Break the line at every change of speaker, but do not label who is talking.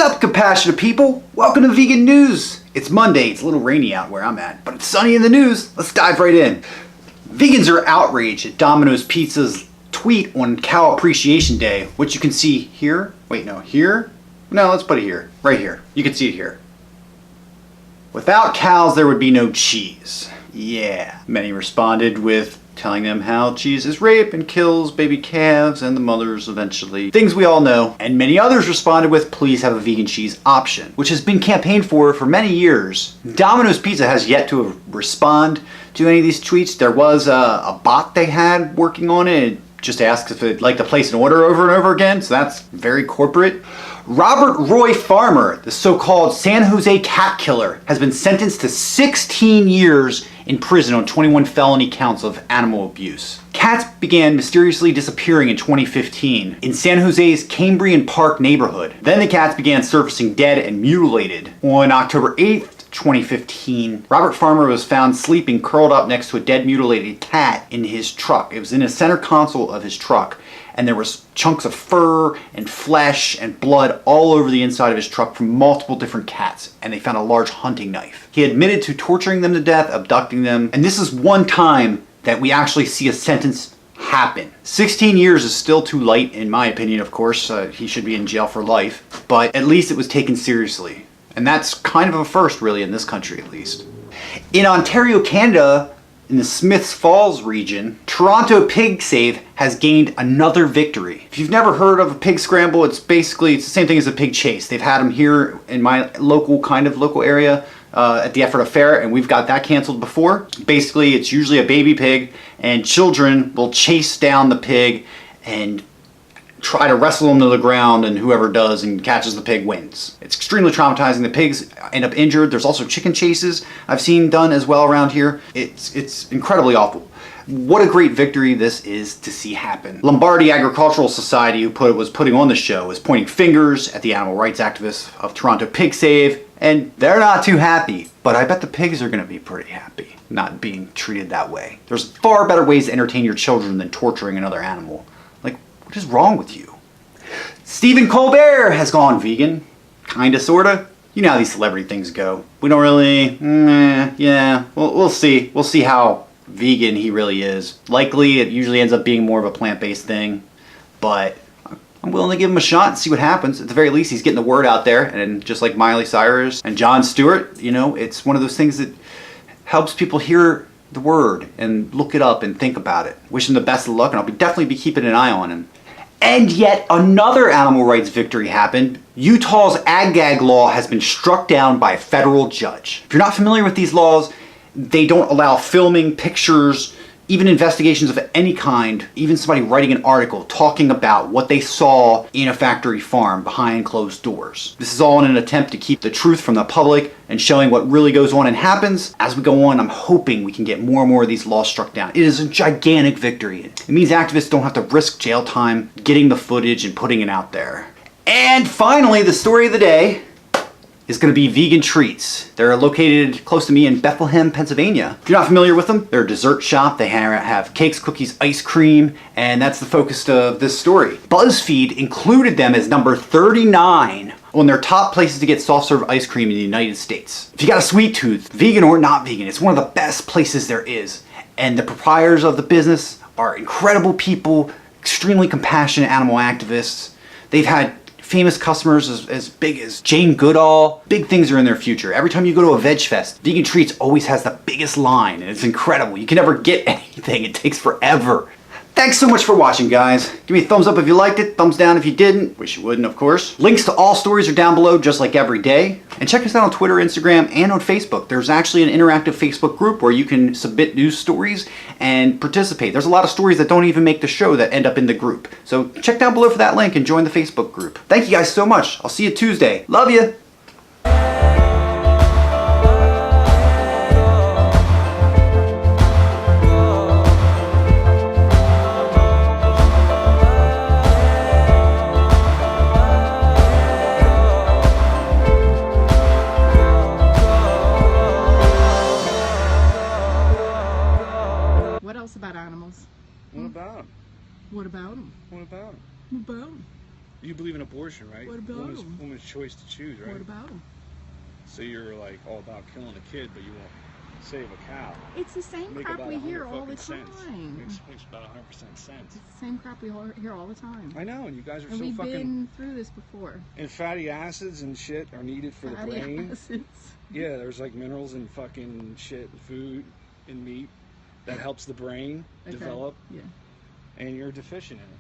up, compassionate people? Welcome to Vegan News. It's Monday. It's a little rainy out where I'm at, but it's sunny in the news. Let's dive right in. Vegans are outraged at Dominos Pizza's tweet on Cow Appreciation Day, which you can see here. Wait, no, here? No, let's put it here. Right here. You can see it here. Without cows, there would be no cheese. Yeah. Many responded with telling them how cheese is rape and kills baby calves and the mothers eventually. Things we all know. And many others responded with, please have a vegan cheese option, which has been campaigned for many years. Domino's Pizza has yet to respond to any of these tweets. There was a bot they had working on it. It just asked if they'd like to place an order over and over again, so that's very corporate. Robert Roy Farmer, the so-called San Jose cat killer, has been sentenced to 16 years in prison on 21 felony counts of animal abuse. Cats began mysteriously disappearing in 2015 in San Jose's Cambrian Park neighborhood. Then the cats began surfacing dead and mutilated. On October 8th, 2015, Robert Farmer was found sleeping curled up next to a dead mutilated cat in his truck. It was in the center console of his truck, and there was chunks of fur and flesh and blood all over the inside of his truck from multiple different cats, and they found a large hunting knife. He admitted to torturing them to death, abducting them, and this is one time that we actually see a sentence happen. 16 years is still too light, in my opinion, of course. He should be in jail for life, but at least it was taken seriously. And that's kind of a first, really, in this country, at least. In Ontario, Canada, in the Smiths Falls region, Toronto Pig Save has gained another victory. If you've never heard of a pig scramble, it's the same thing as a pig chase. They've had them here in my local area at the Effort Fair, and we've got that canceled before. Basically, it's usually a baby pig, and children will chase down the pig and try to wrestle them to the ground, and whoever does and catches the pig wins. It's extremely traumatizing. The pigs end up injured. There's also chicken chases I've seen done as well around here. It's incredibly awful. What a great victory this is to see happen. Lombardy Agricultural Society, who was putting on the show, is pointing fingers at the animal rights activists of Toronto Pig Save, and they're not too happy. But I bet the pigs are going to be pretty happy not being treated that way. There's far better ways to entertain your children than torturing another animal. What is wrong with you? Stephen Colbert has gone vegan. Kinda, sorta. You know how these celebrity things go. We don't really, yeah, we'll see. We'll see how vegan he really is. Likely, it usually ends up being more of a plant-based thing, but I'm willing to give him a shot and see what happens. At the very least, he's getting the word out there, and just like Miley Cyrus and Jon Stewart, you know, it's one of those things that helps people hear the word and look it up and think about it. Wish him the best of luck, and I'll definitely be keeping an eye on him. And yet another animal rights victory happened. Utah's ag-gag law has been struck down by a federal judge. If you're not familiar with these laws, they don't allow filming, pictures, even investigations of any kind, even somebody writing an article talking about what they saw in a factory farm behind closed doors. This is all in an attempt to keep the truth from the public and showing what really goes on and happens. As we go on, I'm hoping we can get more and more of these laws struck down. It is a gigantic victory. It means activists don't have to risk jail time getting the footage and putting it out there. And finally, the story of the day is going to be vegan treats. They're located close to me in Bethlehem, Pennsylvania. If you're not familiar with them, they're a dessert shop. They have cakes, cookies, ice cream, and that's the focus of this story. BuzzFeed included them as number 39 on their top places to get soft serve ice cream in the United States. If you got a sweet tooth, vegan or not vegan, it's one of the best places there is. And the proprietors of the business are incredible people, extremely compassionate animal activists. They've had famous customers as big as Jane Goodall. Big things are in their future. Every time you go to a veg fest, Vegan Treats always has the biggest line, and it's incredible. You can never get anything. It takes forever. Thanks so much for watching, guys. Give me a thumbs up if you liked it, thumbs down if you didn't. Wish you wouldn't, of course. Links to all stories are down below, just like every day. And check us out on Twitter, Instagram, and on Facebook. There's actually an interactive Facebook group where you can submit news stories and participate. There's a lot of stories that don't even make the show that end up in the group. So check down below for that link and join the Facebook group. Thank you guys so much. I'll see you Tuesday. Love you.
About animals?
What about them?
What about them?
What about them?
What about them? You believe in abortion, right?
What about them?
Woman's choice to choose, right?
What about them?
So you're like all about killing a kid, but you won't save a cow.
It's the same
Make
crap
about
we hear
100
all the
fucking
time.
cents. Makes about 100% sense.
It's the same crap we hear all the time.
I know, and you guys are
And
so
we've
fucking.
been through this before.
And fatty acids and shit are needed for the brain.
Acids.
Yeah, there's like minerals and fucking shit, food and meat that helps the brain develop.
Yeah.
And you're deficient in it.